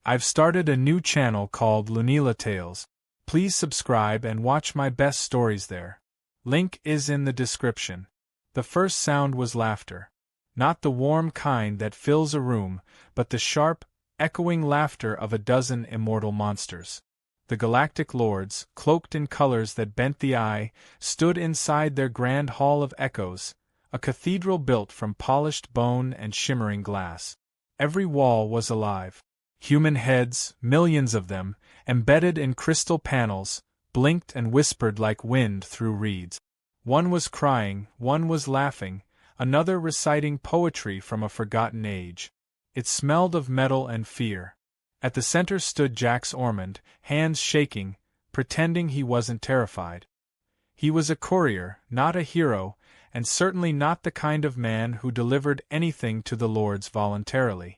I've started a new channel called Lunila Tales. Please subscribe and watch my best stories there. Link is in the description. The first sound was laughter. Not the warm kind that fills a room, but the sharp, echoing laughter of a dozen immortal monsters. The Galactic Lords, cloaked in colors that bent the eye, stood inside their grand hall of echoes, a cathedral built from polished bone and shimmering glass. Every wall was alive. Human heads, millions of them, embedded in crystal panels, blinked and whispered like wind through reeds. One was crying, one was laughing, another reciting poetry from a forgotten age. It smelled of metal and fear. At the center stood Jax Ormond, hands shaking, pretending he wasn't terrified. He was a courier, not a hero, and certainly not the kind of man who delivered anything to the Lords voluntarily.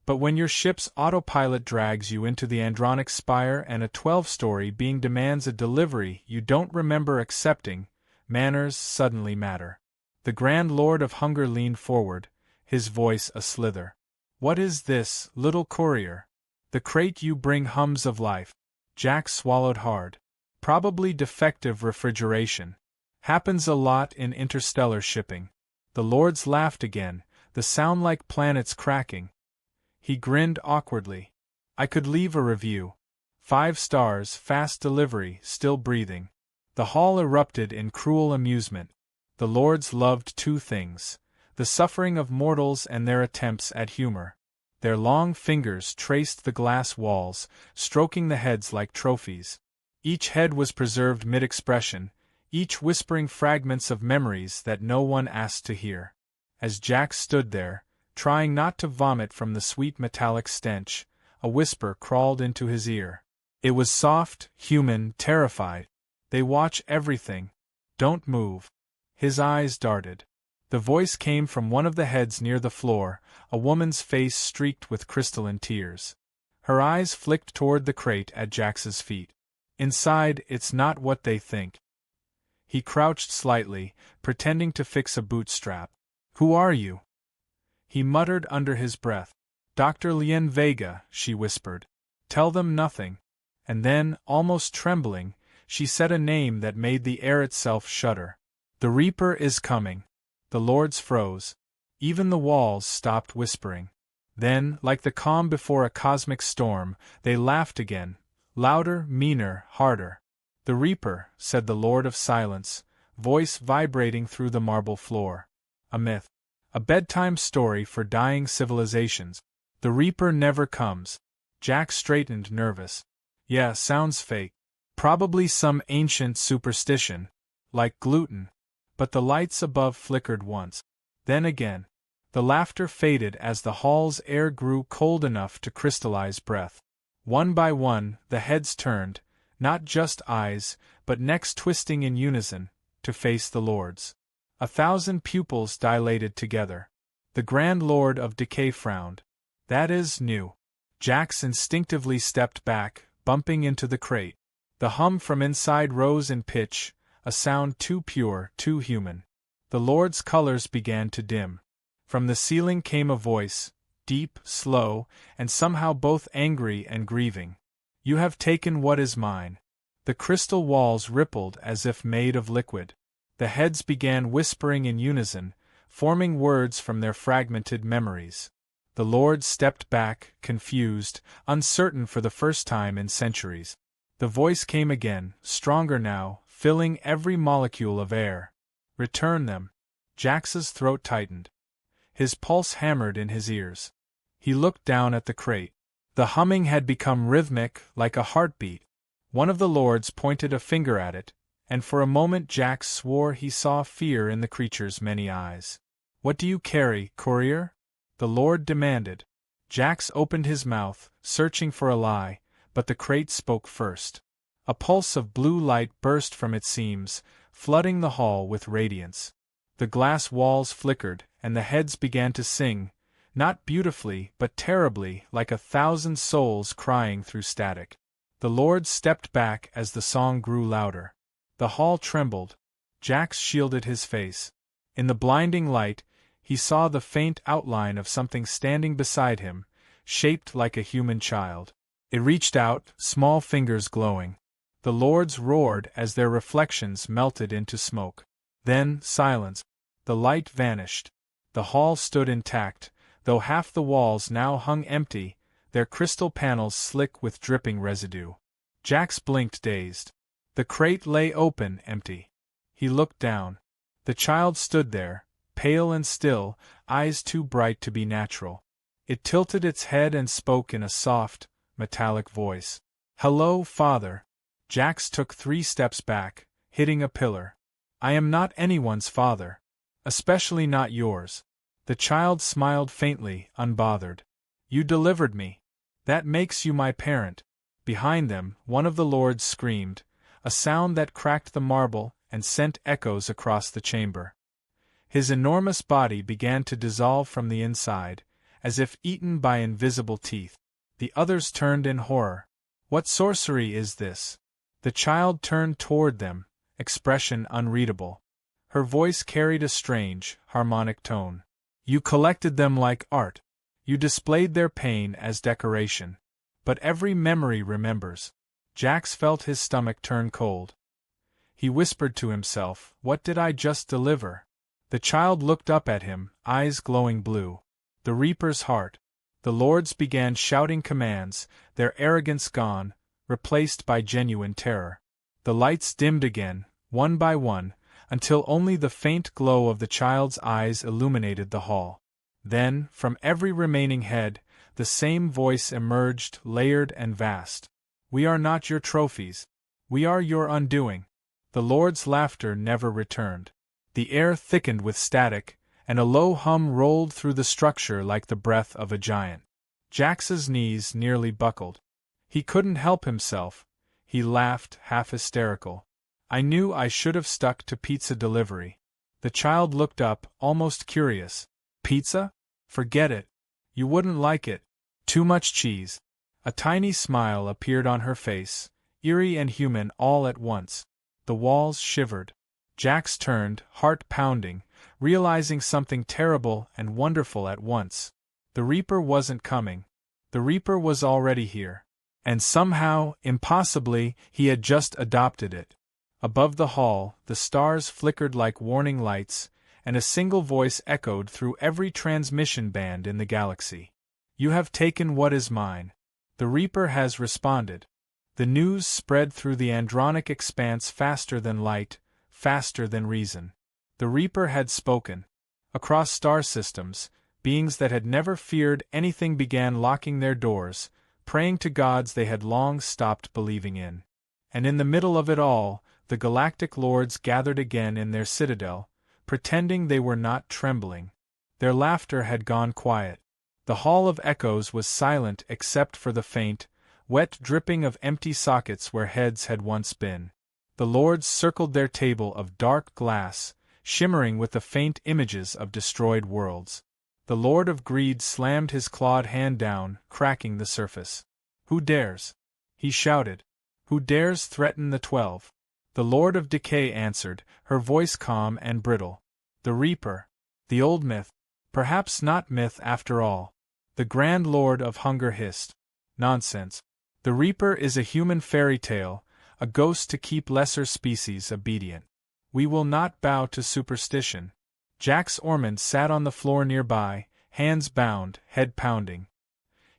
But when your ship's autopilot drags you into the Andronic Spire and a 12-story being demands a delivery you don't remember accepting, manners suddenly matter. The Grand Lord of Hunger leaned forward, his voice a slither. "What is this, little courier? The crate you bring hums of life." Jax swallowed hard. "Probably defective refrigeration. Happens a lot in interstellar shipping." The Lords laughed again, the sound like planets cracking. He grinned awkwardly. "I could leave a review. 5 stars, fast delivery, still breathing." The hall erupted in cruel amusement. The Lords loved 2 things: the suffering of mortals and their attempts at humor. Their long fingers traced the glass walls, stroking the heads like trophies. Each head was preserved mid-expression, each whispering fragments of memories that no one asked to hear. As Jax stood there, trying not to vomit from the sweet metallic stench, a whisper crawled into his ear. It was soft, human, terrified. "They watch everything. Don't move." His eyes darted. The voice came from one of the heads near the floor, a woman's face streaked with crystalline tears. Her eyes flicked toward the crate at Jax's feet. "Inside, it's not what they think." He crouched slightly, pretending to fix a bootstrap. "Who are you?" He muttered under his breath. "Dr. Lien Vega," she whispered. "Tell them nothing." And then, almost trembling, she said a name that made the air itself shudder. "The Reaper is coming." The Lords froze. Even the walls stopped whispering. Then, like the calm before a cosmic storm, they laughed again, louder, meaner, harder. "The Reaper," said the Lord of Silence, voice vibrating through the marble floor. "A myth. A bedtime story for dying civilizations. The Reaper never comes." Jax straightened, nervous. "Yeah, sounds fake. Probably some ancient superstition. Like gluten." But the lights above flickered once. Then again. The laughter faded as the hall's air grew cold enough to crystallize breath. One by one, the heads turned, not just eyes, but necks twisting in unison, to face the Lords. 1,000 pupils dilated together. The Grand Lord of Decay frowned. "That is new." Jax instinctively stepped back, bumping into the crate. The hum from inside rose in pitch, a sound too pure, too human. The Lord's colors began to dim. From the ceiling came a voice, deep, slow, and somehow both angry and grieving. "You have taken what is mine." The crystal walls rippled as if made of liquid. The heads began whispering in unison, forming words from their fragmented memories. The Lords stepped back, confused, uncertain for the first time in centuries. The voice came again, stronger now, filling every molecule of air. "Return them." Jax's throat tightened. His pulse hammered in his ears. He looked down at the crate. The humming had become rhythmic, like a heartbeat. One of the Lords pointed a finger at it, and for a moment Jax swore he saw fear in the creature's many eyes. "What do you carry, courier?" the Lord demanded. Jax opened his mouth, searching for a lie, but the crate spoke first. A pulse of blue light burst from its seams, flooding the hall with radiance. The glass walls flickered, and the heads began to sing, not beautifully but terribly, like 1,000 souls crying through static. The Lords stepped back as the song grew louder. The hall trembled. Jax shielded his face. In the blinding light, he saw the faint outline of something standing beside him, shaped like a human child. It reached out, small fingers glowing. The lords roared as their reflections melted into smoke. Then, silence. The light vanished. The hall stood intact, though half the walls now hung empty, their crystal panels slick with dripping residue. Jax blinked dazed. The crate lay open, empty. He looked down. The child stood there, pale and still, eyes too bright to be natural. It tilted its head and spoke in a soft, metallic voice. "Hello, Father." Jax took 3 steps back, hitting a pillar. "I am not anyone's father. Especially not yours." The child smiled faintly, unbothered. "You delivered me. That makes you my parent." Behind them, one of the lords screamed, a sound that cracked the marble and sent echoes across the chamber. His enormous body began to dissolve from the inside, as if eaten by invisible teeth. The others turned in horror. "What sorcery is this?" The child turned toward them, expression unreadable. Her voice carried a strange, harmonic tone. "You collected them like art. You displayed their pain as decoration. But every memory remembers." Jax felt his stomach turn cold. He whispered to himself, "What did I just deliver?" The child looked up at him, eyes glowing blue. The Reaper's heart. The lords began shouting commands, their arrogance gone, replaced by genuine terror. The lights dimmed again, one by one, until only the faint glow of the child's eyes illuminated the hall. Then, from every remaining head, the same voice emerged, layered and vast. "We are not your trophies. We are your undoing." The lord's laughter never returned. The air thickened with static, and a low hum rolled through the structure like the breath of a giant. Jax's knees nearly buckled. He couldn't help himself. He laughed, half hysterical. "I knew I should have stuck to pizza delivery." The child looked up, almost curious. "Pizza? Forget it. You wouldn't like it. Too much cheese." A tiny smile appeared on her face, eerie and human all at once. The walls shivered. Jax turned, heart pounding, realizing something terrible and wonderful at once. The Reaper wasn't coming. The Reaper was already here. And somehow, impossibly, he had just adopted it. Above the hall, the stars flickered like warning lights, and a single voice echoed through every transmission band in the galaxy. "You have taken what is mine." The Reaper has responded. The news spread through the andronic expanse faster than light, faster than reason. The Reaper had spoken. Across star systems, beings that had never feared anything began locking their doors, praying to gods they had long stopped believing in. And in the middle of it all, the Galactic Lords gathered again in their citadel, pretending they were not trembling. Their laughter had gone quiet. The Hall of Echoes was silent except for the faint, wet dripping of empty sockets where heads had once been. The lords circled their table of dark glass, shimmering with the faint images of destroyed worlds. The Lord of Greed slammed his clawed hand down, cracking the surface. "Who dares?" he shouted. "Who dares threaten the 12? The Lord of Decay answered, her voice calm and brittle. "The Reaper. The old myth. Perhaps not myth after all." The Grand Lord of Hunger hissed. "Nonsense. The Reaper is a human fairy tale, a ghost to keep lesser species obedient. We will not bow to superstition." Jax Ormond sat on the floor nearby, hands bound, head pounding.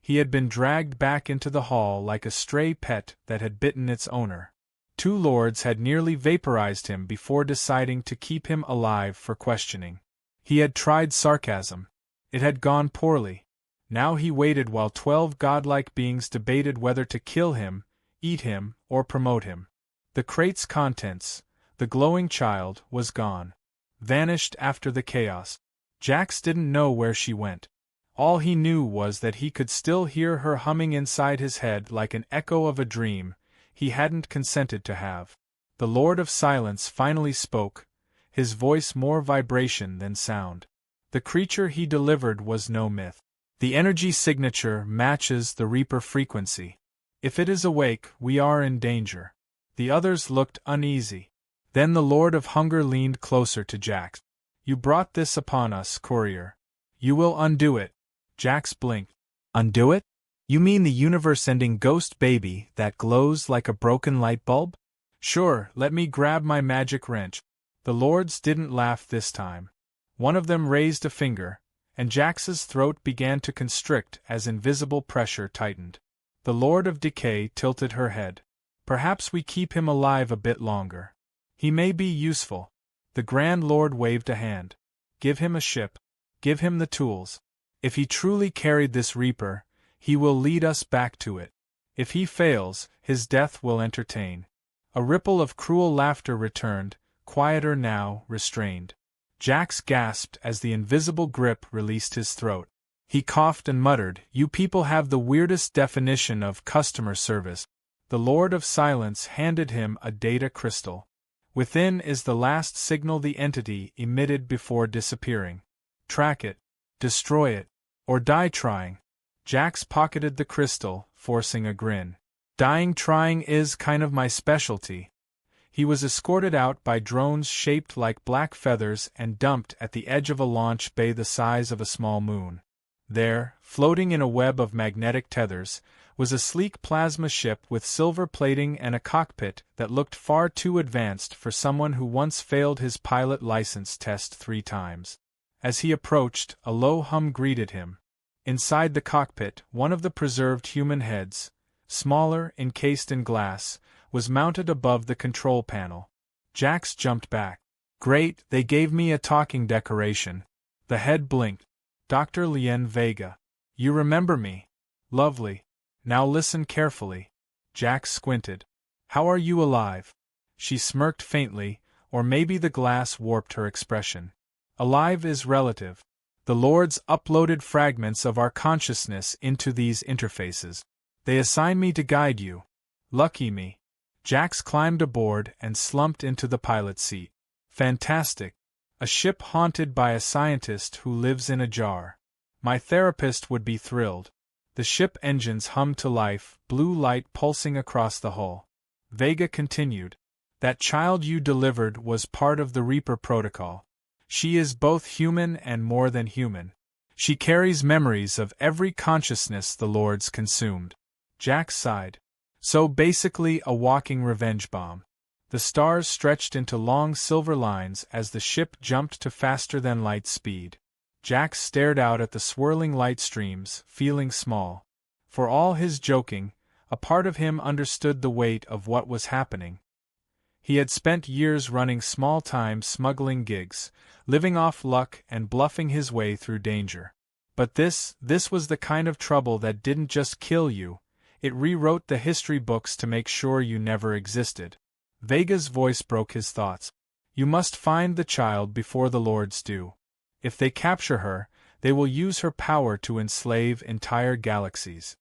He had been dragged back into the hall like a stray pet that had bitten its owner. 2 lords had nearly vaporized him before deciding to keep him alive for questioning. He had tried sarcasm. It had gone poorly. Now he waited while 12 godlike beings debated whether to kill him, eat him, or promote him. The crate's contents, the glowing child, was gone. Vanished after the chaos. Jax didn't know where she went. All he knew was that he could still hear her humming inside his head like an echo of a dream he hadn't consented to have. The Lord of Silence finally spoke, his voice more vibration than sound. The creature he delivered was no myth. The energy signature matches the Reaper frequency. If it is awake, we are in danger. The others looked uneasy. Then the Lord of Hunger leaned closer to Jax. "You brought this upon us, courier. You will undo it." Jax blinked. Undo it? You mean the universe-ending ghost baby that glows like a broken light bulb? Sure, let me grab my magic wrench. The lords didn't laugh this time. One of them raised a finger, and Jax's throat began to constrict as invisible pressure tightened. The Lord of Decay tilted her head. Perhaps we keep him alive a bit longer. He may be useful. The Grand Lord waved a hand. Give him a ship. Give him the tools. If he truly carried this Reaper, he will lead us back to it. If he fails, his death will entertain. A ripple of cruel laughter returned, quieter now, restrained. Jax gasped as the invisible grip released his throat. He coughed and muttered, "You people have the weirdest definition of customer service." The Lord of Silence handed him a data crystal. Within is the last signal the entity emitted before disappearing. Track it, destroy it, or die trying. Jax pocketed the crystal, forcing a grin. Dying trying is kind of my specialty. He was escorted out by drones shaped like black feathers and dumped at the edge of a launch bay the size of a small moon. There, floating in a web of magnetic tethers, was a sleek plasma ship with silver plating and a cockpit that looked far too advanced for someone who once failed his pilot license test 3 times. As he approached, a low hum greeted him. Inside the cockpit, one of the preserved human heads, smaller, encased in glass, was mounted above the control panel. Jax jumped back. Great, they gave me a talking decoration. The head blinked. Dr. Lien Vega. You remember me? Lovely. Now listen carefully. Jax squinted. How are you alive? She smirked faintly, or maybe the glass warped her expression. Alive is relative. The Lords uploaded fragments of our consciousness into these interfaces. They assign me to guide you. Lucky me. Jax climbed aboard and slumped into the pilot's seat. Fantastic. A ship haunted by a scientist who lives in a jar. My therapist would be thrilled. The ship engines hummed to life, blue light pulsing across the hull. Vega continued. That child you delivered was part of the Reaper protocol. She is both human and more than human. She carries memories of every consciousness the Lords consumed. Jax sighed. So basically a walking revenge bomb. The stars stretched into long silver lines as the ship jumped to faster-than-light speed. Jax stared out at the swirling light streams, feeling small. For all his joking, a part of him understood the weight of what was happening. He had spent years running small-time smuggling gigs, living off luck and bluffing his way through danger. But this was the kind of trouble that didn't just kill you, it rewrote the history books to make sure you never existed. Vega's voice broke his thoughts. You must find the child before the Lords do. If they capture her, they will use her power to enslave entire galaxies.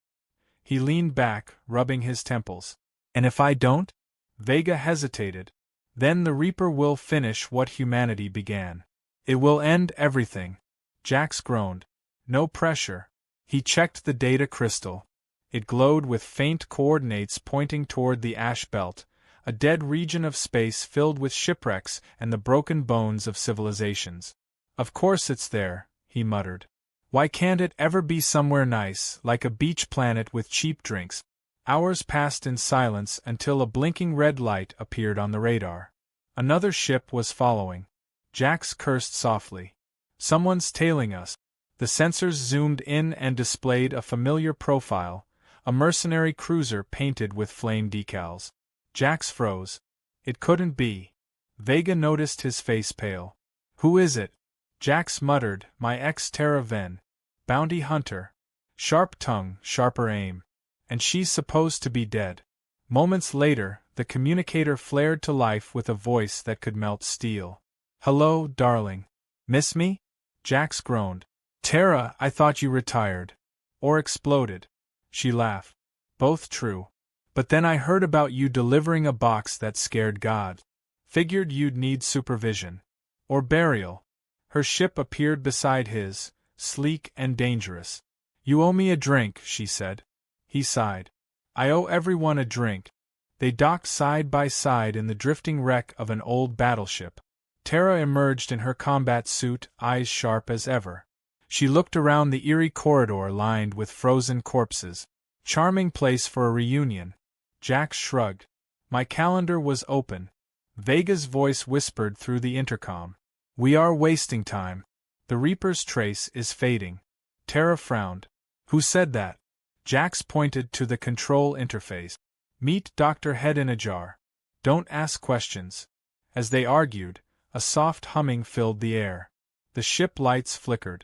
He leaned back, rubbing his temples. And if I don't? Vega hesitated. Then the Reaper will finish what humanity began. It will end everything. Jax groaned. No pressure. He checked the data crystal. It glowed with faint coordinates pointing toward the ash belt, a dead region of space filled with shipwrecks and the broken bones of civilizations. Of course it's there, he muttered. Why can't it ever be somewhere nice, like a beach planet with cheap drinks? Hours passed in silence until a blinking red light appeared on the radar. Another ship was following. Jax cursed softly. Someone's tailing us. The sensors zoomed in and displayed a familiar profile, a mercenary cruiser painted with flame decals. Jax froze. It couldn't be. Vega noticed his face pale. Who is it? Jax muttered, my ex-Terra Ven. Bounty hunter. Sharp tongue, sharper aim. And she's supposed to be dead. Moments later, the communicator flared to life with a voice that could melt steel. Hello, darling. Miss me? Jax groaned. Terra, I thought you retired. Or exploded. She laughed. Both true. But then I heard about you delivering a box that scared God. Figured you'd need supervision. Or burial. Her ship appeared beside his, sleek and dangerous. You owe me a drink, she said. He sighed. I owe everyone a drink. They docked side by side in the drifting wreck of an old battleship. Terra emerged in her combat suit, eyes sharp as ever. She looked around the eerie corridor lined with frozen corpses. Charming place for a reunion. Jax shrugged. My calendar was open. Vega's voice whispered through the intercom. We are wasting time. The Reaper's trace is fading. Tara frowned. Who said that? Jax pointed to the control interface. Meet Dr. Head in a jar. Don't ask questions. As they argued, a soft humming filled the air. The ship lights flickered.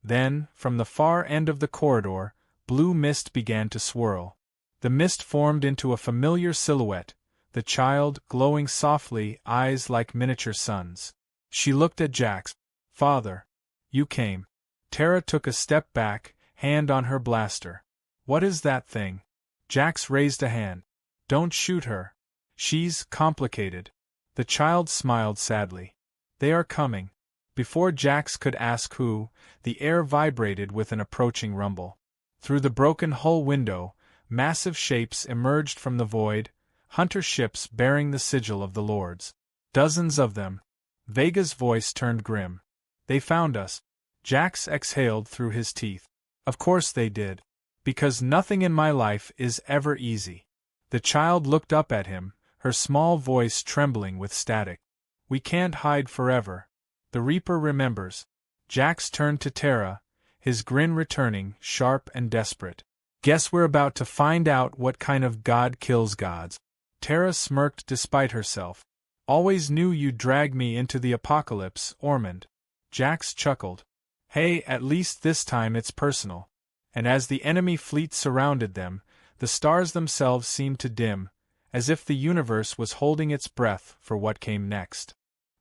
Then, from the far end of the corridor, blue mist began to swirl. The mist formed into a familiar silhouette, the child glowing softly, eyes like miniature suns. She looked at Jax. Father. You came. Tara took a step back, hand on her blaster. What is that thing? Jax raised a hand. Don't shoot her. She's complicated. The child smiled sadly. They are coming. Before Jax could ask who, the air vibrated with an approaching rumble. Through the broken hull window, massive shapes emerged from the void, hunter ships bearing the sigil of the Lords. Dozens of them. Vega's voice turned grim. They found us. Jax exhaled through his teeth. Of course they did. Because nothing in my life is ever easy. The child looked up at him, her small voice trembling with static. We can't hide forever. The Reaper remembers. Jax turned to Tara, his grin returning, sharp and desperate. Guess we're about to find out what kind of god kills gods. Tara smirked despite herself. Always knew you'd drag me into the apocalypse, Ormond. Jax chuckled. Hey, at least this time it's personal. And as the enemy fleet surrounded them, the stars themselves seemed to dim, as if the universe was holding its breath for what came next.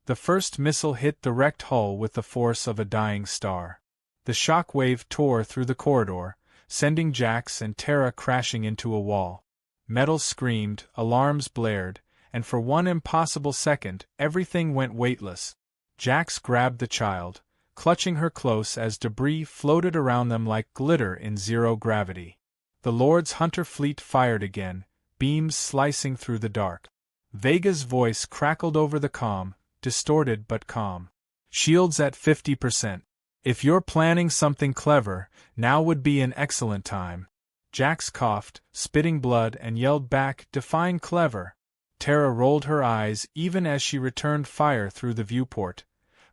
The first missile hit the wrecked hull with the force of a dying star. The shock wave tore through the corridor, sending Jax and Tara crashing into a wall. Metal screamed, alarms blared, and for one impossible second, everything went weightless. Jax grabbed the child, clutching her close as debris floated around them like glitter in zero gravity. The Lord's hunter fleet fired again, beams slicing through the dark. Vega's voice crackled over the comm, distorted but calm. Shields at 50%. If you're planning something clever, now would be an excellent time. Jax coughed, spitting blood, and yelled back, define clever. Tara rolled her eyes even as she returned fire through the viewport,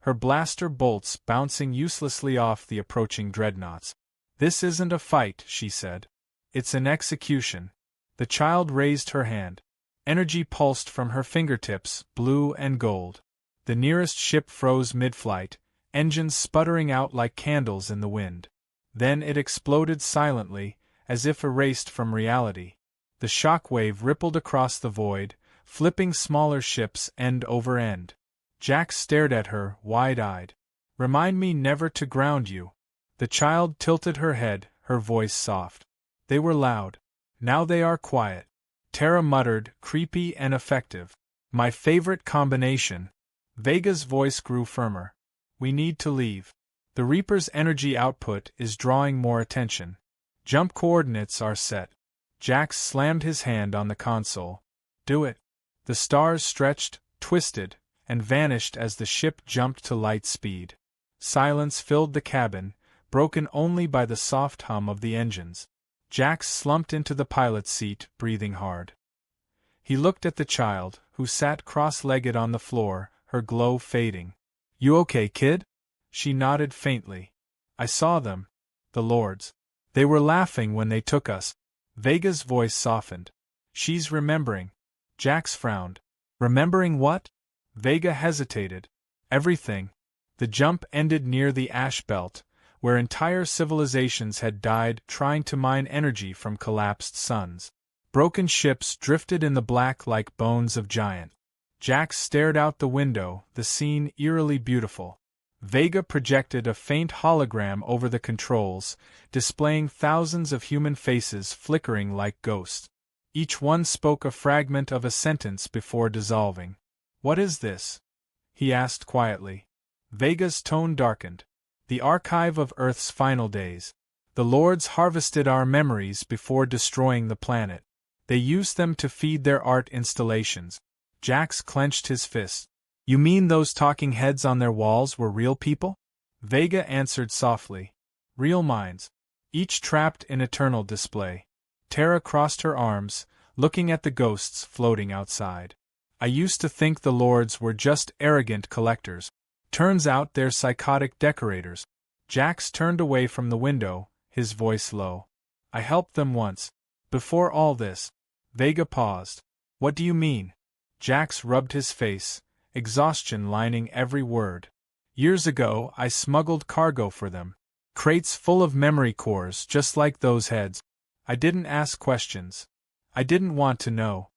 her blaster bolts bouncing uselessly off the approaching dreadnoughts. This isn't a fight, she said. It's an execution. The child raised her hand. Energy pulsed from her fingertips, blue and gold. The nearest ship froze mid-flight, engines sputtering out like candles in the wind. Then it exploded silently, as if erased from reality. The shock wave rippled across the void, flipping smaller ships end over end. Jax stared at her, wide-eyed. Remind me never to ground you. The child tilted her head, her voice soft. They were loud. Now they are quiet. Tara muttered, creepy and effective. My favorite combination. Vega's voice grew firmer. We need to leave. The Reaper's energy output is drawing more attention. Jump coordinates are set. Jax slammed his hand on the console. Do it. The stars stretched, twisted, and vanished as the ship jumped to light speed. Silence filled the cabin, broken only by the soft hum of the engines. Jax slumped into the pilot's seat, breathing hard. He looked at the child, who sat cross-legged on the floor, her glow fading. You okay, kid? She nodded faintly. I saw them. The Lords. They were laughing when they took us. Vega's voice softened. She's remembering. Jax frowned. Remembering what? Vega hesitated. Everything. The jump ended near the ash belt, where entire civilizations had died trying to mine energy from collapsed suns. Broken ships drifted in the black like bones of giants. Jax stared out the window, the scene eerily beautiful. Vega projected a faint hologram over the controls, displaying thousands of human faces flickering like ghosts. Each one spoke a fragment of a sentence before dissolving. What is this? He asked quietly. Vega's tone darkened. The archive of Earth's final days. The Lords harvested our memories before destroying the planet. They used them to feed their art installations. Jax clenched his fist. You mean those talking heads on their walls were real people? Vega answered softly. Real minds. Each trapped in eternal display. Tara crossed her arms, looking at the ghosts floating outside. I used to think the lords were just arrogant collectors. Turns out they're psychotic decorators. Jax turned away from the window, his voice low. I helped them once. Before all this. Vega paused. What do you mean? Jax rubbed his face, exhaustion lining every word. Years ago, I smuggled cargo for them. Crates full of memory cores just like those heads. I didn't ask questions. I didn't want to know.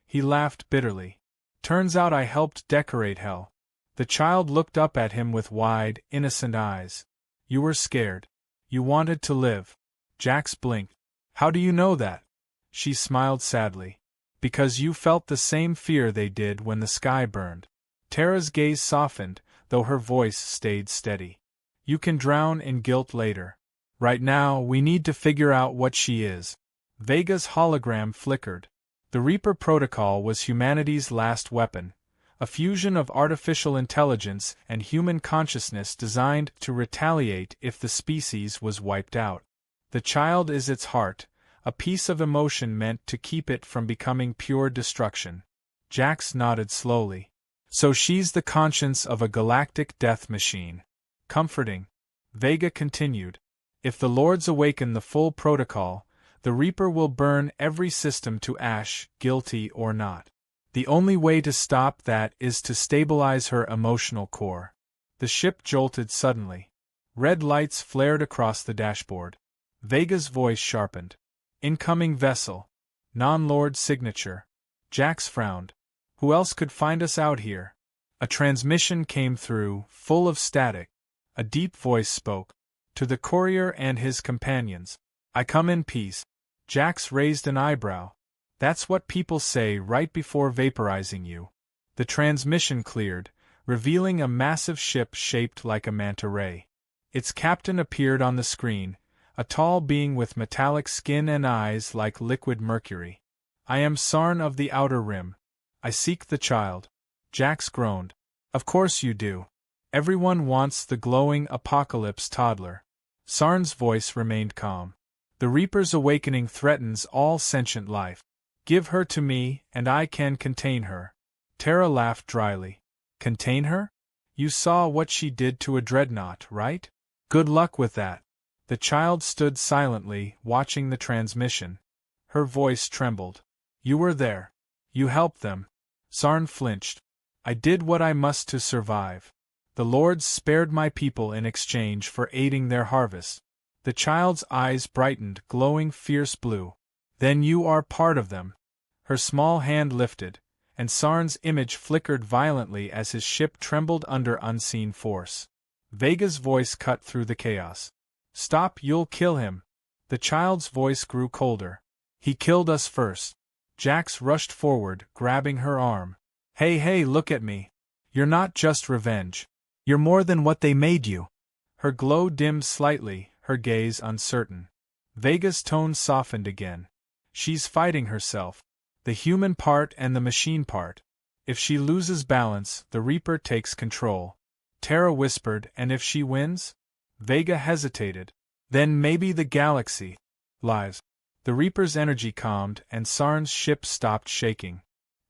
He laughed bitterly. Turns out I helped decorate hell. The child looked up at him with wide, innocent eyes. You were scared. You wanted to live. Jax blinked. How do you know that? She smiled sadly. Because you felt the same fear they did when the sky burned. Tara's gaze softened, though her voice stayed steady. You can drown in guilt later. Right now, we need to figure out what she is. Vega's hologram flickered. The Reaper Protocol was humanity's last weapon, a fusion of artificial intelligence and human consciousness designed to retaliate if the species was wiped out. The child is its heart, a piece of emotion meant to keep it from becoming pure destruction. Jax nodded slowly. So she's the conscience of a galactic death machine. Comforting. Vega continued. If the Lords awaken the full protocol, the Reaper will burn every system to ash, guilty or not. The only way to stop that is to stabilize her emotional core. The ship jolted suddenly. Red lights flared across the dashboard. Vega's voice sharpened. Incoming vessel. Non-Lord signature. Jax frowned. Who else could find us out here? A transmission came through, full of static. A deep voice spoke. To the courier and his companions. I come in peace. Jax raised an eyebrow. That's what people say right before vaporizing you. The transmission cleared, revealing a massive ship shaped like a manta ray. Its captain appeared on the screen, a tall being with metallic skin and eyes like liquid mercury. I am Sarn of the Outer Rim. I seek the child. Jax groaned. Of course you do. Everyone wants the glowing apocalypse toddler. Sarn's voice remained calm. The Reaper's awakening threatens all sentient life. Give her to me, and I can contain her. Tara laughed dryly. Contain her? You saw what she did to a dreadnought, right? Good luck with that. The child stood silently, watching the transmission. Her voice trembled. You were there. You helped them. Sarn flinched. I did what I must to survive. The Lords spared my people in exchange for aiding their harvest. The child's eyes brightened, glowing fierce blue. Then you are part of them. Her small hand lifted, and Sarn's image flickered violently as his ship trembled under unseen force. Vega's voice cut through the chaos. Stop, you'll kill him. The child's voice grew colder. He killed us first. Jax rushed forward, grabbing her arm. Hey, look at me. You're not just revenge. You're more than what they made you. Her glow dimmed slightly, her gaze uncertain. Vega's tone softened again. She's fighting herself. The human part and the machine part. If she loses balance, the Reaper takes control. Tara whispered, and if she wins? Vega hesitated. Then maybe the galaxy. Lies. The Reaper's energy calmed, and Sarn's ship stopped shaking.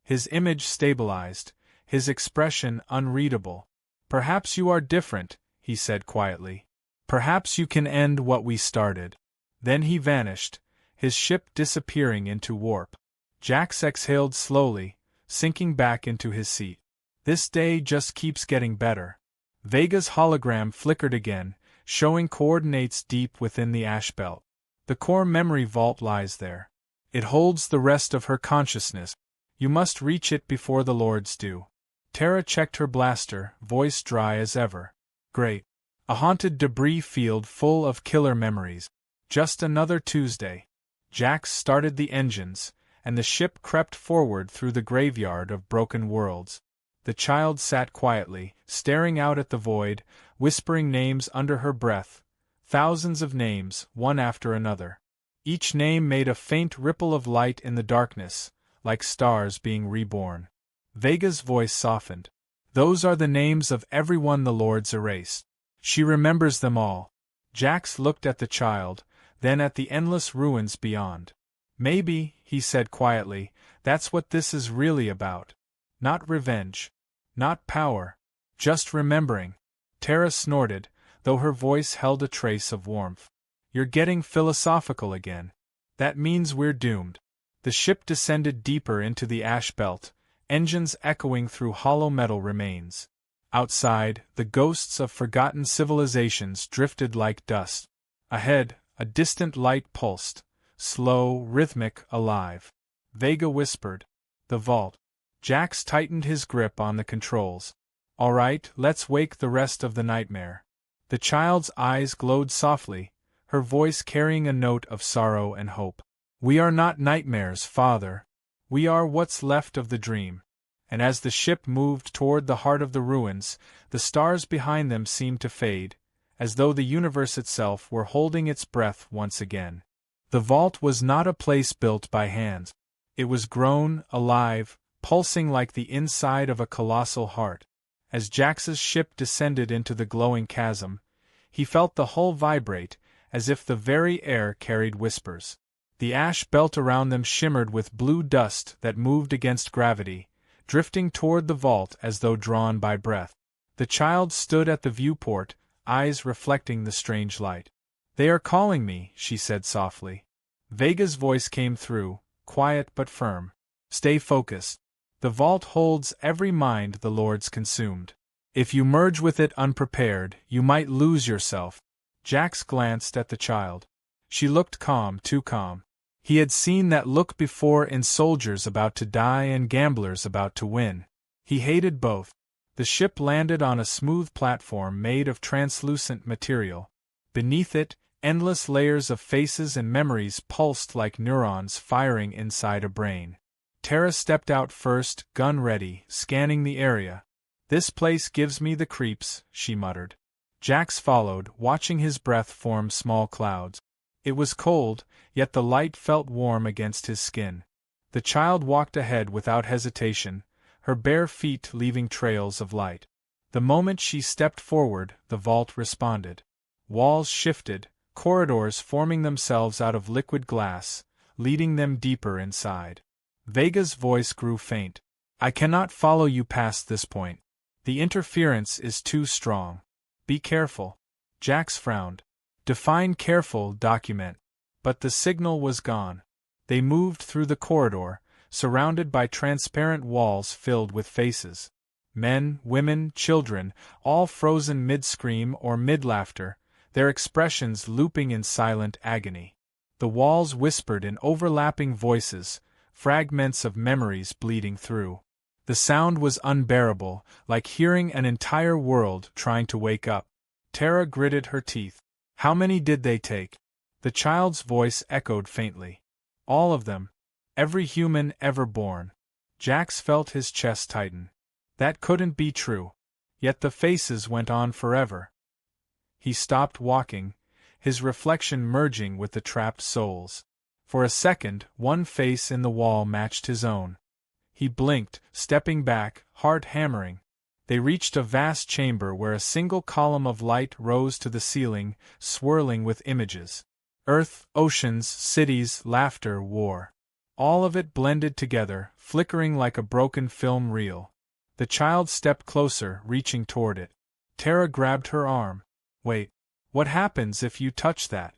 His image stabilized, his expression unreadable. Perhaps you are different, he said quietly. Perhaps you can end what we started. Then he vanished, his ship disappearing into warp. Jax exhaled slowly, sinking back into his seat. This day just keeps getting better. Vega's hologram flickered again, showing coordinates deep within the ash belt. The core memory vault lies there. It holds the rest of her consciousness. You must reach it before the Lords do. Tara checked her blaster, voice dry as ever. Great. A haunted debris field full of killer memories. Just another Tuesday. Jax started the engines, and the ship crept forward through the graveyard of broken worlds. The child sat quietly, staring out at the void, whispering names under her breath. Thousands of names, one after another. Each name made a faint ripple of light in the darkness, like stars being reborn. Vega's voice softened. Those are the names of everyone the Lords erased. She remembers them all. Jax looked at the child, then at the endless ruins beyond. Maybe, he said quietly, that's what this is really about. Not revenge. Not power. Just remembering. Tara snorted, though her voice held a trace of warmth. You're getting philosophical again. That means we're doomed. The ship descended deeper into the ash belt, engines echoing through hollow metal remains. Outside, the ghosts of forgotten civilizations drifted like dust. Ahead, a distant light pulsed, slow, rhythmic, alive. Vega whispered, "The vault." Jax tightened his grip on the controls. "All right, let's wake the rest of the nightmare." The child's eyes glowed softly, her voice carrying a note of sorrow and hope. "We are not nightmares, Father. We are what's left of the dream." And as the ship moved toward the heart of the ruins, the stars behind them seemed to fade, as though the universe itself were holding its breath once again. The vault was not a place built by hands. It was grown, alive, pulsing like the inside of a colossal heart. As Jax's ship descended into the glowing chasm, he felt the hull vibrate, as if the very air carried whispers. The ash belt around them shimmered with blue dust that moved against gravity, drifting toward the vault as though drawn by breath. The child stood at the viewport, eyes reflecting the strange light. "They are calling me," she said softly. Vega's voice came through, quiet but firm. "Stay focused. The vault holds every mind the Lord's consumed. If you merge with it unprepared, you might lose yourself." Jax glanced at the child. She looked calm, too calm. He had seen that look before in soldiers about to die and gamblers about to win. He hated both. The ship landed on a smooth platform made of translucent material. Beneath it, endless layers of faces and memories pulsed like neurons firing inside a brain. Tara stepped out first, gun ready, scanning the area. "This place gives me the creeps," she muttered. Jax followed, watching his breath form small clouds. It was cold, yet the light felt warm against his skin. The child walked ahead without hesitation, her bare feet leaving trails of light. The moment she stepped forward, the vault responded. Walls shifted, corridors forming themselves out of liquid glass, leading them deeper inside. Vega's voice grew faint. "I cannot follow you past this point. The interference is too strong. Be careful." Jax frowned. "Define careful, document." But the signal was gone. They moved through the corridor, surrounded by transparent walls filled with faces. Men, women, children, all frozen mid-scream or mid-laughter, their expressions looping in silent agony. The walls whispered in overlapping voices, fragments of memories bleeding through. The sound was unbearable, like hearing an entire world trying to wake up. Tara gritted her teeth. "How many did they take?" The child's voice echoed faintly. "All of them. Every human ever born." Jax felt his chest tighten. That couldn't be true. Yet the faces went on forever. He stopped walking, his reflection merging with the trapped souls. For a second, one face in the wall matched his own. He blinked, stepping back, heart hammering. They reached a vast chamber where a single column of light rose to the ceiling, swirling with images. Earth, oceans, cities, laughter, war. All of it blended together, flickering like a broken film reel. The child stepped closer, reaching toward it. Tara grabbed her arm. "Wait. What happens if you touch that?"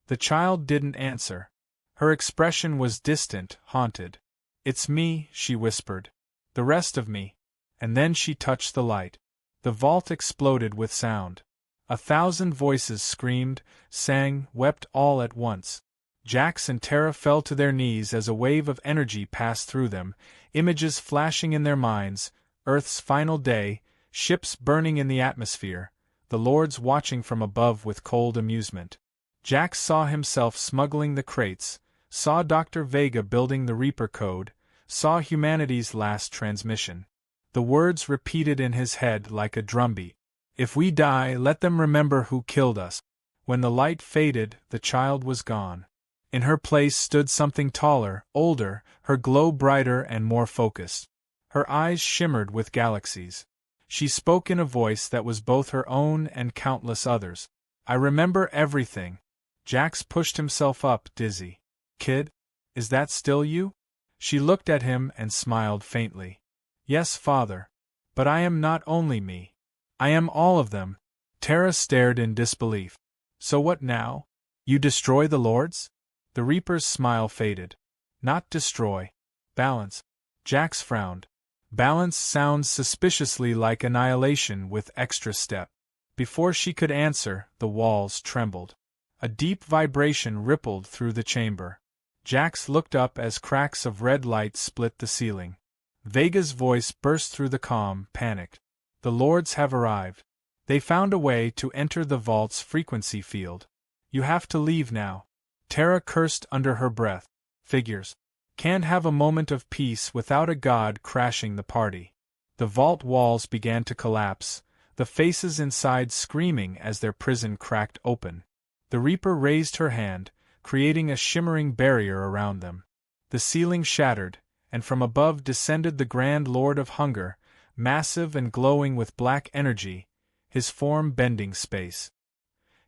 The child didn't answer. Her expression was distant, haunted. "It's me," she whispered. "The rest of me." And then she touched the light. The vault exploded with sound. 1,000 voices screamed, sang, wept all at once. Jax and Tara fell to their knees as a wave of energy passed through them, images flashing in their minds, Earth's final day, ships burning in the atmosphere, the lords watching from above with cold amusement. Jax saw himself smuggling the crates, saw Dr. Vega building the Reaper code, saw humanity's last transmission. The words repeated in his head like a drumbeat. "If we die, let them remember who killed us." When the light faded, the child was gone. In her place stood something taller, older, her glow brighter and more focused. Her eyes shimmered with galaxies. She spoke in a voice that was both her own and countless others. I remember everything. Jax pushed himself up, dizzy. Kid? Is that still you? She looked at him and smiled faintly. Yes, father. But I am not only me. I am all of them. Tara stared in disbelief. So what now? You destroy the lords? The Reaper's smile faded. Not destroy. Balance. Jax frowned. Balance sounds suspiciously like annihilation with extra step. Before she could answer, the walls trembled. A deep vibration rippled through the chamber. Jax looked up as cracks of red light split the ceiling. Vega's voice burst through the calm, panicked. The lords have arrived. They found a way to enter the vault's frequency field. You have to leave now. Tara cursed under her breath. Figures. Can't have a moment of peace without a god crashing the party. The vault walls began to collapse, the faces inside screaming as their prison cracked open. The Reaper raised her hand, creating a shimmering barrier around them. The ceiling shattered, and from above descended the Grand Lord of Hunger, massive and glowing with black energy, his form bending space.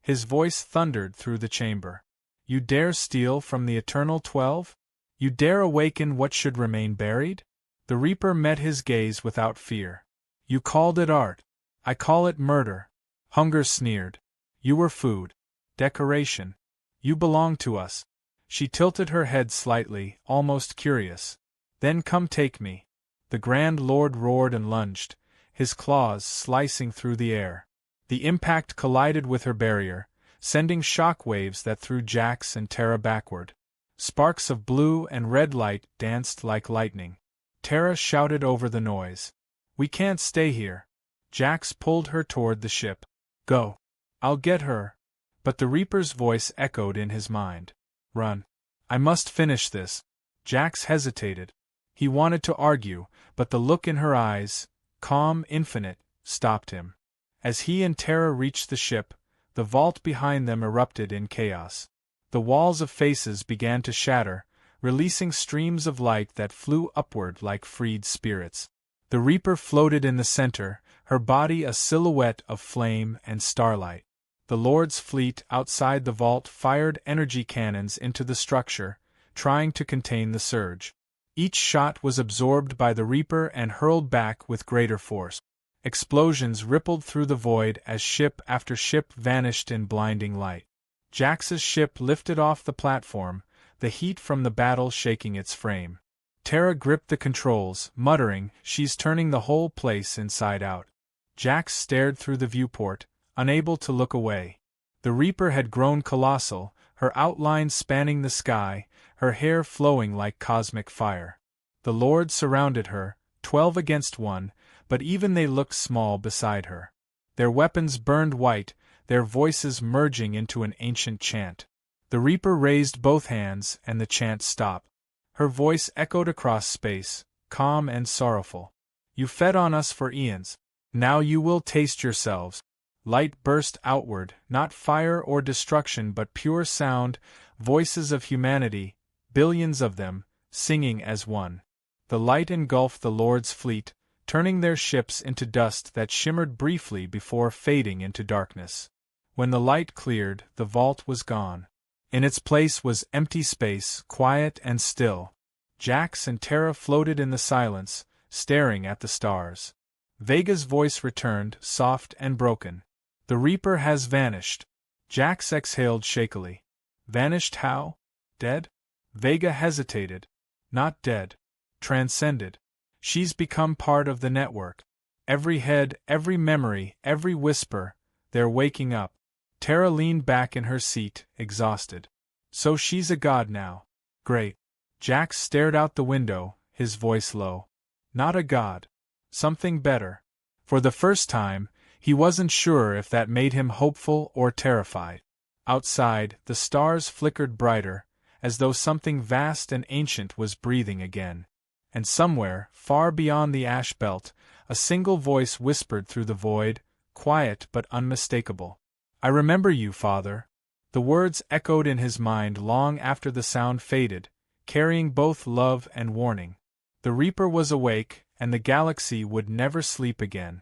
His voice thundered through the chamber. You dare steal from the Eternal 12? You dare awaken what should remain buried? The Reaper met his gaze without fear. You called it art. I call it murder. Hunger sneered. You were food. Decoration. You belong to us. She tilted her head slightly, almost curious. Then come take me. The Grand Lord roared and lunged, his claws slicing through the air. The impact collided with her barrier, sending shock waves that threw Jax and Tara backward. Sparks of blue and red light danced like lightning. Tara shouted over the noise. We can't stay here. Jax pulled her toward the ship. Go. I'll get her. But the Reaper's voice echoed in his mind. Run. I must finish this. Jax hesitated. He wanted to argue, but the look in her eyes, calm, infinite, stopped him. As he and Tara reached the ship, the vault behind them erupted in chaos. The walls of faces began to shatter, releasing streams of light that flew upward like freed spirits. The Reaper floated in the center, her body a silhouette of flame and starlight. The Lord's fleet outside the vault fired energy cannons into the structure, trying to contain the surge. Each shot was absorbed by the Reaper and hurled back with greater force. Explosions rippled through the void as ship after ship vanished in blinding light. Jax's ship lifted off the platform, the heat from the battle shaking its frame. Tara gripped the controls, muttering, "She's turning the whole place inside out." Jax stared through the viewport, unable to look away. The Reaper had grown colossal, her outline spanning the sky, her hair flowing like cosmic fire. The Lords surrounded her, 12 against 1, but even they looked small beside her. Their weapons burned white, their voices merging into an ancient chant. The Reaper raised both hands, and the chant stopped. Her voice echoed across space, calm and sorrowful. You fed on us for eons. Now you will taste yourselves. Light burst outward, not fire or destruction but pure sound, voices of humanity, billions of them, singing as one. The light engulfed the Lord's fleet, turning their ships into dust that shimmered briefly before fading into darkness. When the light cleared, the vault was gone. In its place was empty space, quiet and still. Jax and Tara floated in the silence, staring at the stars. Vega's voice returned, soft and broken. The Reaper has vanished. Jax exhaled shakily. Vanished how? Dead? Vega hesitated. Not dead. Transcended. She's become part of the network. Every head, every memory, every whisper, they're waking up. Tara leaned back in her seat, exhausted. So she's a god now. Great. Jax stared out the window, his voice low. Not a god. Something better. For the first time, he wasn't sure if that made him hopeful or terrified. Outside, the stars flickered brighter, as though something vast and ancient was breathing again. And somewhere, far beyond the ash belt, a single voice whispered through the void, quiet but unmistakable. I remember you, Father. The words echoed in his mind long after the sound faded, carrying both love and warning. The Reaper was awake, and the galaxy would never sleep again.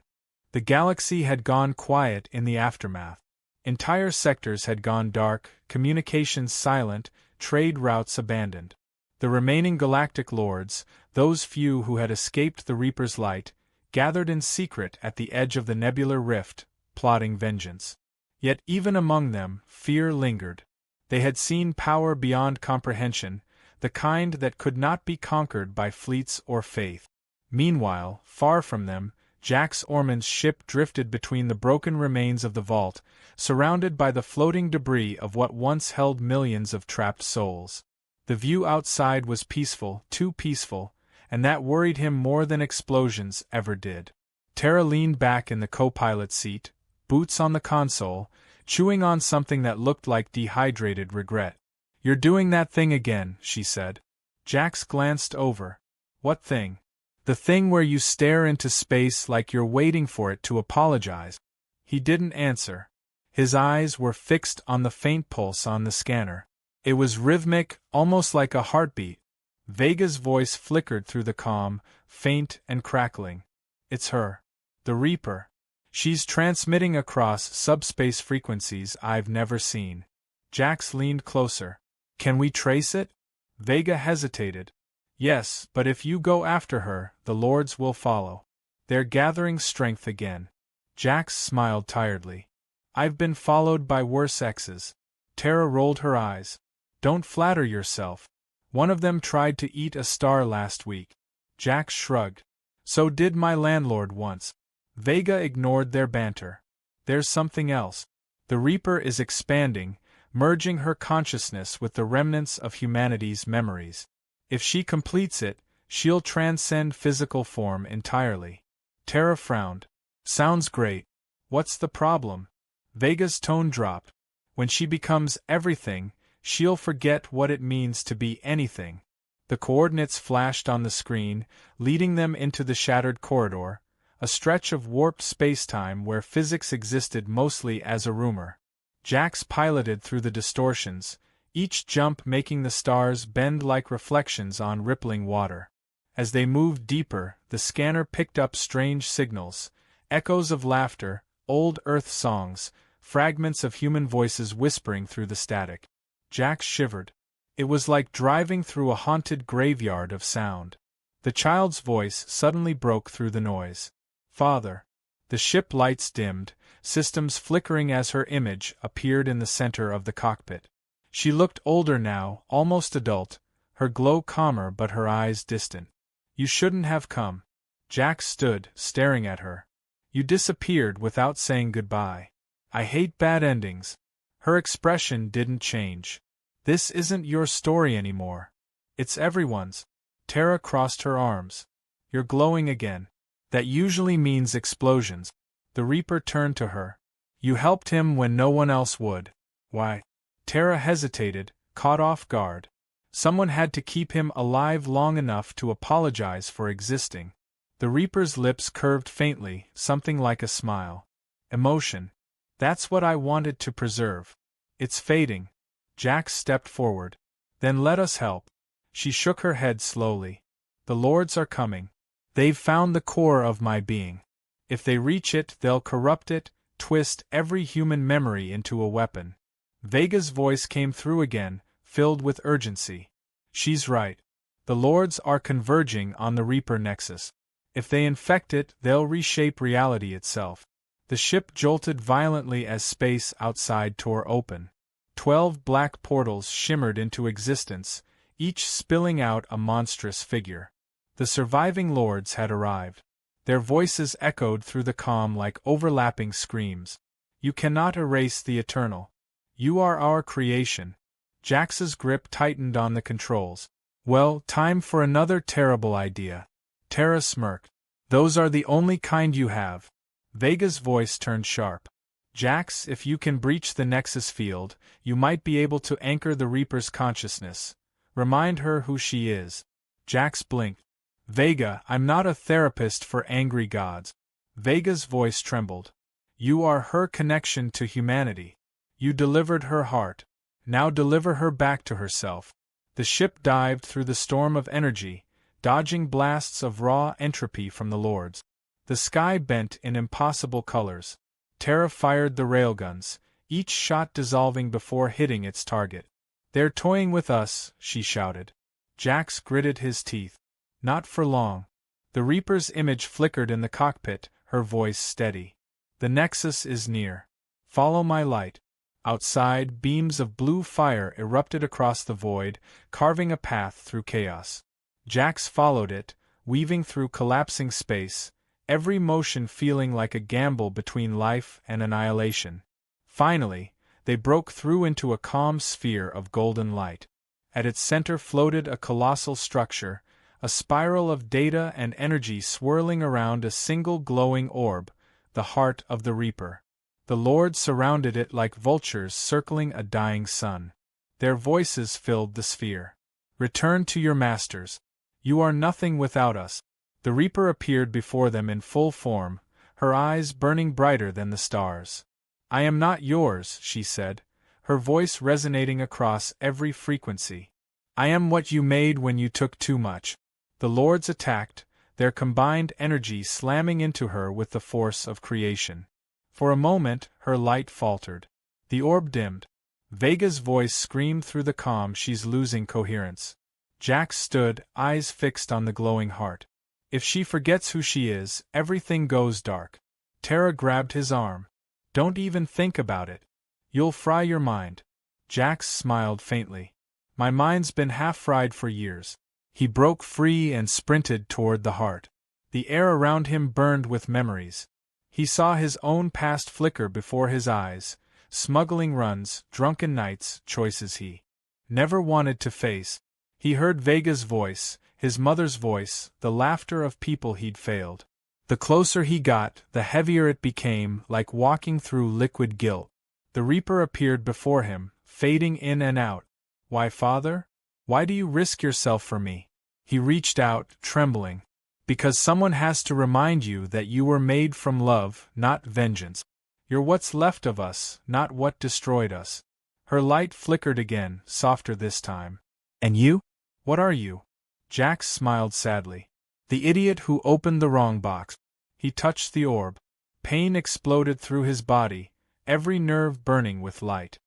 The galaxy had gone quiet in the aftermath. Entire sectors had gone dark, communications silent, trade routes abandoned. The remaining Galactic Lords, those few who had escaped the Reaper's light, gathered in secret at the edge of the nebular rift, plotting vengeance. Yet even among them, fear lingered. They had seen power beyond comprehension, the kind that could not be conquered by fleets or faith. Meanwhile, far from them, Jax Ormond's ship drifted between the broken remains of the vault, surrounded by the floating debris of what once held millions of trapped souls. The view outside was peaceful, too peaceful, and that worried him more than explosions ever did. Tara leaned back in the co-pilot seat, boots on the console, chewing on something that looked like dehydrated regret. "You're doing that thing again," she said. Jax glanced over. "What thing?" "The thing where you stare into space like you're waiting for it to apologize." He didn't answer. His eyes were fixed on the faint pulse on the scanner. It was rhythmic, almost like a heartbeat. Vega's voice flickered through the calm, faint and crackling. "It's her. The Reaper. She's transmitting across subspace frequencies I've never seen." Jax leaned closer. "Can we trace it?" Vega hesitated. "Yes, but if you go after her, the Lords will follow. They're gathering strength again." Jax smiled tiredly. "I've been followed by worse exes." Tara rolled her eyes. "Don't flatter yourself. One of them tried to eat a star last week." Jax shrugged. "So did my landlord once." Vega ignored their banter. "There's something else. The Reaper is expanding, merging her consciousness with the remnants of humanity's memories. If she completes it, she'll transcend physical form entirely." Tara frowned. "Sounds great. What's the problem?" Vega's tone dropped. "When she becomes everything, she'll forget what it means to be anything." The coordinates flashed on the screen, leading them into the shattered corridor, a stretch of warped spacetime where physics existed mostly as a rumor. Jax piloted through the distortions, each jump making the stars bend like reflections on rippling water. As they moved deeper, the scanner picked up strange signals, echoes of laughter, old Earth songs, fragments of human voices whispering through the static. Jax shivered. It was like driving through a haunted graveyard of sound. The child's voice suddenly broke through the noise. "Father." The ship lights dimmed, systems flickering as her image appeared in the center of the cockpit. She looked older now, almost adult, her glow calmer but her eyes distant. "You shouldn't have come." Jax stood, staring at her. "You disappeared without saying goodbye. I hate bad endings." Her expression didn't change. "This isn't your story anymore. It's everyone's." Tara crossed her arms. "You're glowing again. That usually means explosions." The Reaper turned to her. "You helped him when no one else would." "Why?" Tara hesitated, caught off guard. "Someone had to keep him alive long enough to apologize for existing." The Reaper's lips curved faintly, something like a smile. "Emotion. That's what I wanted to preserve. It's fading." Jax stepped forward. "Then let us help." She shook her head slowly. "The Lords are coming. They've found the core of my being. If they reach it, they'll corrupt it, twist every human memory into a weapon." Vega's voice came through again, filled with urgency. "She's right. The Lords are converging on the Reaper Nexus. If they infect it, they'll reshape reality itself." The ship jolted violently as space outside tore open. 12 black portals shimmered into existence, each spilling out a monstrous figure. The surviving Lords had arrived. Their voices echoed through the calm like overlapping screams. "You cannot erase the eternal. You are our creation." Jax's grip tightened on the controls. "Well, time for another terrible idea." Tara smirked. "Those are the only kind you have." Vega's voice turned sharp. "Jax, if you can breach the Nexus field, you might be able to anchor the Reaper's consciousness. Remind her who she is." Jax blinked. "Vega, I'm not a therapist for angry gods." Vega's voice trembled. "You are her connection to humanity. You delivered her heart. Now deliver her back to herself." The ship dived through the storm of energy, dodging blasts of raw entropy from the Lords. The sky bent in impossible colors. Tara fired the railguns, each shot dissolving before hitting its target. "They're toying with us," she shouted. Jax gritted his teeth. Not for long. The Reaper's image flickered in the cockpit, her voice steady. "The Nexus is near. Follow my light." Outside, beams of blue fire erupted across the void, carving a path through chaos. Jax followed it, weaving through collapsing space, every motion feeling like a gamble between life and annihilation. Finally, they broke through into a calm sphere of golden light. At its center floated a colossal structure, a spiral of data and energy swirling around a single glowing orb, the heart of the Reaper. The Lords surrounded it like vultures circling a dying sun. Their voices filled the sphere. "Return to your masters. You are nothing without us." The Reaper appeared before them in full form, her eyes burning brighter than the stars. "I am not yours," she said, her voice resonating across every frequency. "I am what you made when you took too much." The Lords attacked, their combined energy slamming into her with the force of creation. For a moment, her light faltered. The orb dimmed. Vega's voice screamed through the calm, "She's losing coherence." Jax stood, eyes fixed on the glowing heart. "If she forgets who she is, everything goes dark." Terra grabbed his arm. "Don't even think about it. You'll fry your mind." Jax smiled faintly. "My mind's been half-fried for years." He broke free and sprinted toward the heart. The air around him burned with memories. He saw his own past flicker before his eyes, smuggling runs, drunken nights, choices he never wanted to face. He heard Vega's voice, his mother's voice, the laughter of people he'd failed. The closer he got, the heavier it became, like walking through liquid guilt. The Reaper appeared before him, fading in and out. "Why, Father? Why do you risk yourself for me?" He reached out, trembling. "Because someone has to remind you that you were made from love, not vengeance. You're what's left of us, not what destroyed us." Her light flickered again, softer this time. "And you? What are you?" Jax smiled sadly. "The idiot who opened the wrong box." He touched the orb. Pain exploded through his body, every nerve burning with light.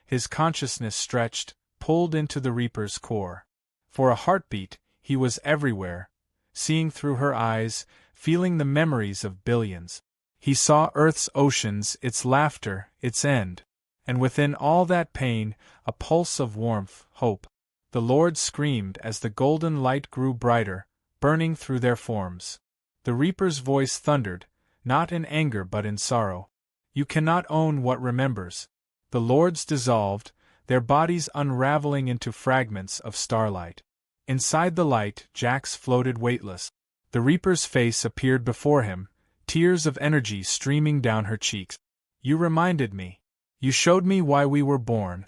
His consciousness stretched, pulled into the Reaper's core. For a heartbeat, he was everywhere, seeing through her eyes, feeling the memories of billions. He saw Earth's oceans, its laughter, its end. And within all that pain, a pulse of warmth, hope. The Lord screamed as the golden light grew brighter, burning through their forms. The Reaper's voice thundered, not in anger but in sorrow. "You cannot own what remembers." The Lords dissolved, their bodies unraveling into fragments of starlight. Inside the light, Jax floated weightless. The Reaper's face appeared before him, tears of energy streaming down her cheeks. "You reminded me. You showed me why we were born."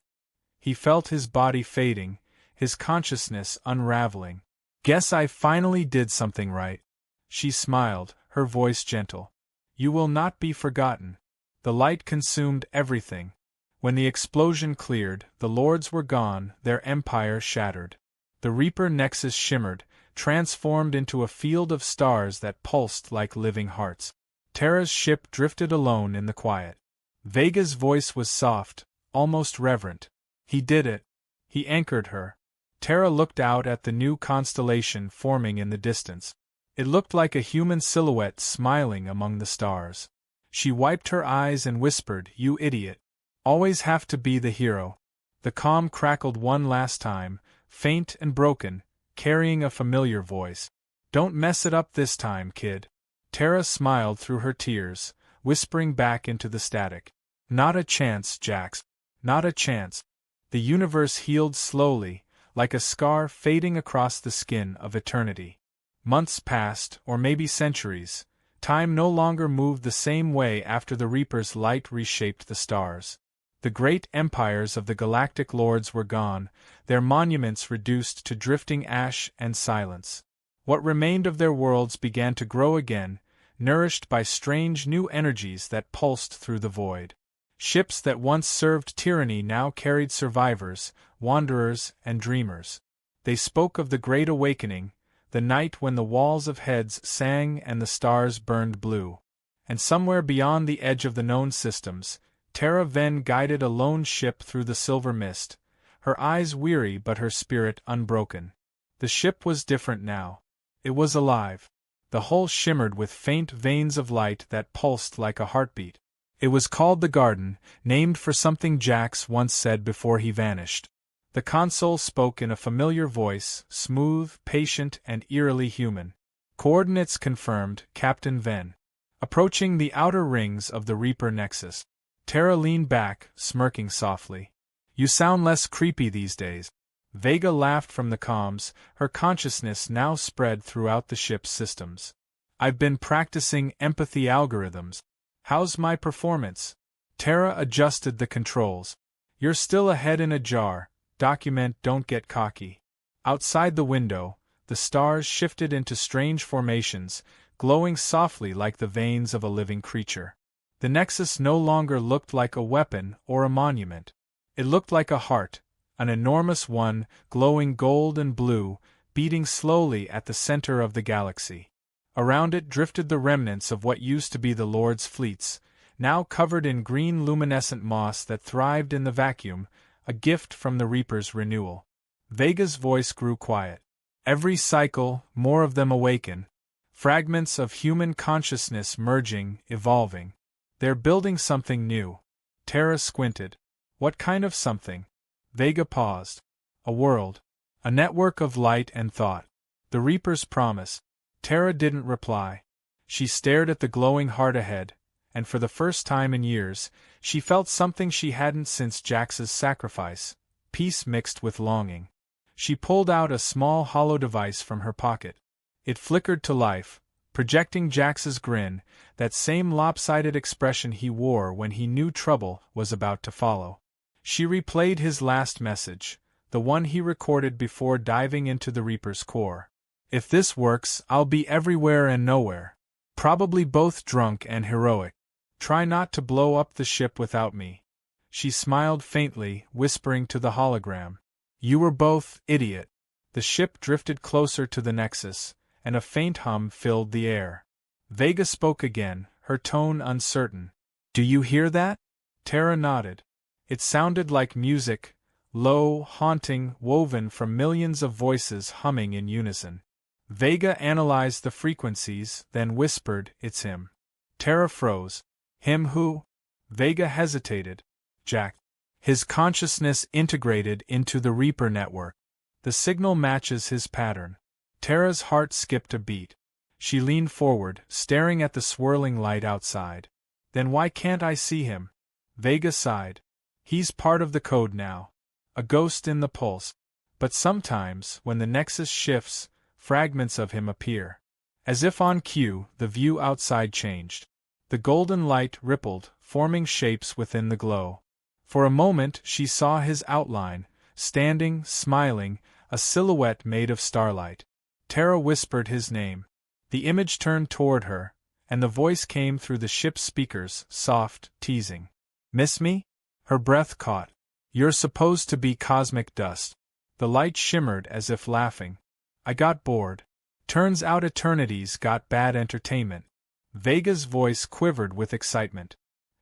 He felt his body fading, his consciousness unraveling. "Guess I finally did something right." She smiled, her voice gentle. "You will not be forgotten." The light consumed everything. When the explosion cleared, the Lords were gone, their empire shattered. The Reaper Nexus shimmered, transformed into a field of stars that pulsed like living hearts. Terra's ship drifted alone in the quiet. Vega's voice was soft, almost reverent. "He did it." He anchored her. Terra looked out at the new constellation forming in the distance. It looked like a human silhouette smiling among the stars. She wiped her eyes and whispered, "You idiot. Always have to be the hero." The comm crackled one last time, faint and broken, carrying a familiar voice. "Don't mess it up this time, kid." Terra smiled through her tears, whispering back into the static. "Not a chance, Jax. Not a chance." The universe healed slowly, like a scar fading across the skin of eternity. Months passed, or maybe centuries. Time no longer moved the same way after the Reaper's light reshaped the stars. The great empires of the Galactic Lords were gone, their monuments reduced to drifting ash and silence. What remained of their worlds began to grow again, nourished by strange new energies that pulsed through the void. Ships that once served tyranny now carried survivors, wanderers, and dreamers. They spoke of the Great Awakening, the night when the walls of heads sang and the stars burned blue. And somewhere beyond the edge of the known systems, Tara Ven guided a lone ship through the silver mist, her eyes weary but her spirit unbroken. The ship was different now. It was alive. The hull shimmered with faint veins of light that pulsed like a heartbeat. It was called the Garden, named for something Jax once said before he vanished. The console spoke in a familiar voice, smooth, patient, and eerily human. Coordinates confirmed, Captain Ven. Approaching the outer rings of the Reaper Nexus. Tara leaned back, smirking softly. You sound less creepy these days. Vega laughed from the comms, her consciousness now spread throughout the ship's systems. I've been practicing empathy algorithms. How's my performance? Tara adjusted the controls. You're still a head in a jar. Document don't get cocky. Outside the window, the stars shifted into strange formations, glowing softly like the veins of a living creature. The Nexus no longer looked like a weapon or a monument. It looked like a heart, an enormous one, glowing gold and blue, beating slowly at the center of the galaxy. Around it drifted the remnants of what used to be the Lord's fleets, now covered in green luminescent moss that thrived in the vacuum, a gift from the Reaper's renewal. Vega's voice grew quiet. Every cycle, more of them awaken. Fragments of human consciousness merging, evolving. They're building something new. Tara squinted. What kind of something? Vega paused. A world. A network of light and thought. The Reaper's promise. Tara didn't reply. She stared at the glowing heart ahead, and for the first time in years, she felt something she hadn't since Jax's sacrifice, peace mixed with longing. She pulled out a small hollow device from her pocket. It flickered to life, projecting Jax's grin, that same lopsided expression he wore when he knew trouble was about to follow. She replayed his last message, the one he recorded before diving into the Reaper's core. If this works, I'll be everywhere and nowhere. Probably both drunk and heroic. Try not to blow up the ship without me. She smiled faintly, whispering to the hologram. You were both, idiot. The ship drifted closer to the Nexus, and a faint hum filled the air. Vega spoke again, her tone uncertain. Do you hear that? Tara nodded. It sounded like music, low, haunting, woven from millions of voices humming in unison. Vega analyzed the frequencies, then whispered, It's him. Tara froze. Him who? Vega hesitated. Jack. His consciousness integrated into the Reaper network. The signal matches his pattern. Tara's heart skipped a beat. She leaned forward, staring at the swirling light outside. Then why can't I see him? Vega sighed. He's part of the code now. A ghost in the pulse. But sometimes, when the Nexus shifts, fragments of him appear. As if on cue, the view outside changed. The golden light rippled, forming shapes within the glow. For a moment she saw his outline, standing, smiling, a silhouette made of starlight. Tara whispered his name. The image turned toward her, and the voice came through the ship's speakers, soft, teasing. Miss me? Her breath caught. You're supposed to be cosmic dust. The light shimmered as if laughing. I got bored. Turns out eternity's got bad entertainment. Vega's voice quivered with excitement.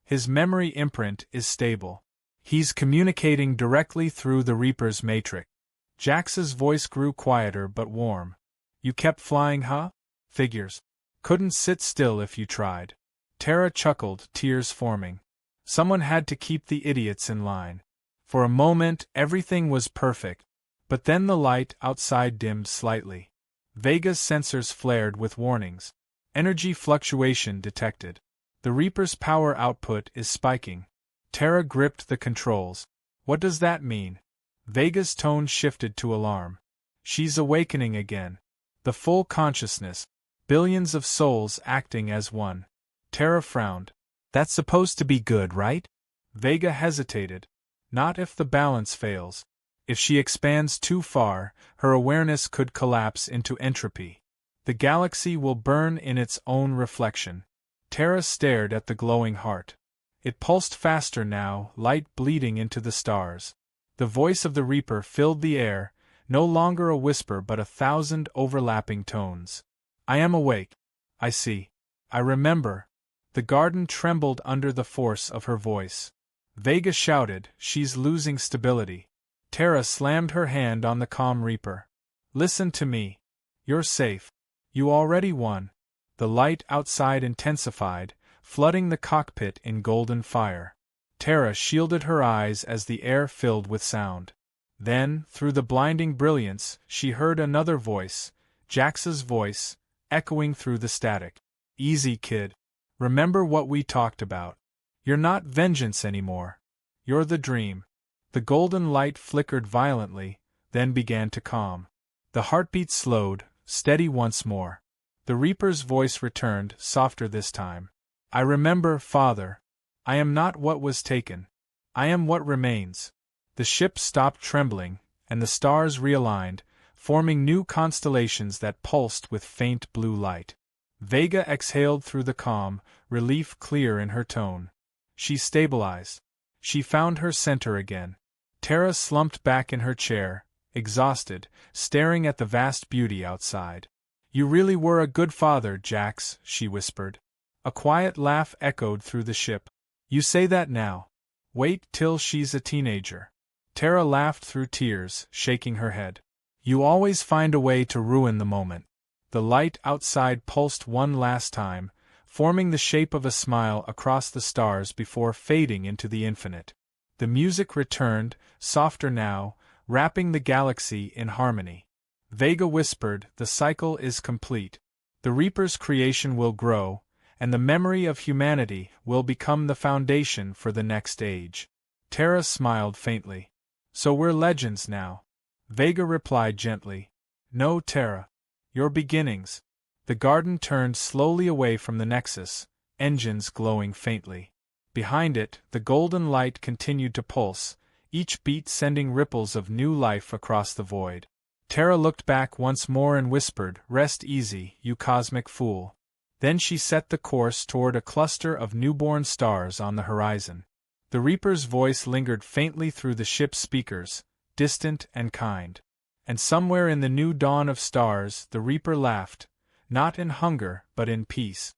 His memory imprint is stable. He's communicating directly through the Reaper's matrix. Jax's voice grew quieter but warm. You kept flying, huh? Figures. Couldn't sit still if you tried. Tara chuckled, tears forming. Someone had to keep the idiots in line. For a moment, everything was perfect. But then the light outside dimmed slightly. Vega's sensors flared with warnings. Energy fluctuation detected. The Reaper's power output is spiking. Tara gripped the controls. What does that mean? Vega's tone shifted to alarm. She's awakening again. The full consciousness. Billions of souls acting as one. Tara frowned. That's supposed to be good, right? Vega hesitated. Not if the balance fails. If she expands too far, her awareness could collapse into entropy. The galaxy will burn in its own reflection. Tara stared at the glowing heart. It pulsed faster now, light bleeding into the stars. The voice of the Reaper filled the air, no longer a whisper but 1,000 overlapping tones. I am awake. I see. I remember. The garden trembled under the force of her voice. Vega shouted, "She's losing stability." Terra slammed her hand on the comm Reaper. "Listen to me. You're safe. You already won." The light outside intensified, flooding the cockpit in golden fire. Terra shielded her eyes as the air filled with sound. Then, through the blinding brilliance, she heard another voice, Jax's voice, echoing through the static. "Easy, kid. Remember what we talked about. You're not vengeance anymore. You're the dream." The golden light flickered violently, then began to calm. The heartbeat slowed, steady once more. The Reaper's voice returned, softer this time. "I remember, Father. I am not what was taken. I am what remains." The ship stopped trembling, and the stars realigned, forming new constellations that pulsed with faint blue light. Vega exhaled through the calm, relief clear in her tone. She stabilized. She found her center again. Terra slumped back in her chair, exhausted, staring at the vast beauty outside. "You really were a good father, Jax," she whispered. A quiet laugh echoed through the ship. "You say that now. Wait till she's a teenager." Terra laughed through tears, shaking her head. "You always find a way to ruin the moment." The light outside pulsed one last time, forming the shape of a smile across the stars before fading into the infinite. The music returned, softer now, wrapping the galaxy in harmony. Vega whispered, "The cycle is complete. The Reaper's creation will grow, and the memory of humanity will become the foundation for the next age." Terra smiled faintly. "So we're legends now?" Vega replied gently. "No, Terra. Your beginnings." The garden turned slowly away from the Nexus, engines glowing faintly. Behind it, the golden light continued to pulse, each beat sending ripples of new life across the void. Terra looked back once more and whispered, "Rest easy, you cosmic fool." Then she set the course toward a cluster of newborn stars on the horizon. The Reaper's voice lingered faintly through the ship's speakers, distant and kind. And somewhere in the new dawn of stars, the Reaper laughed, not in hunger but in peace.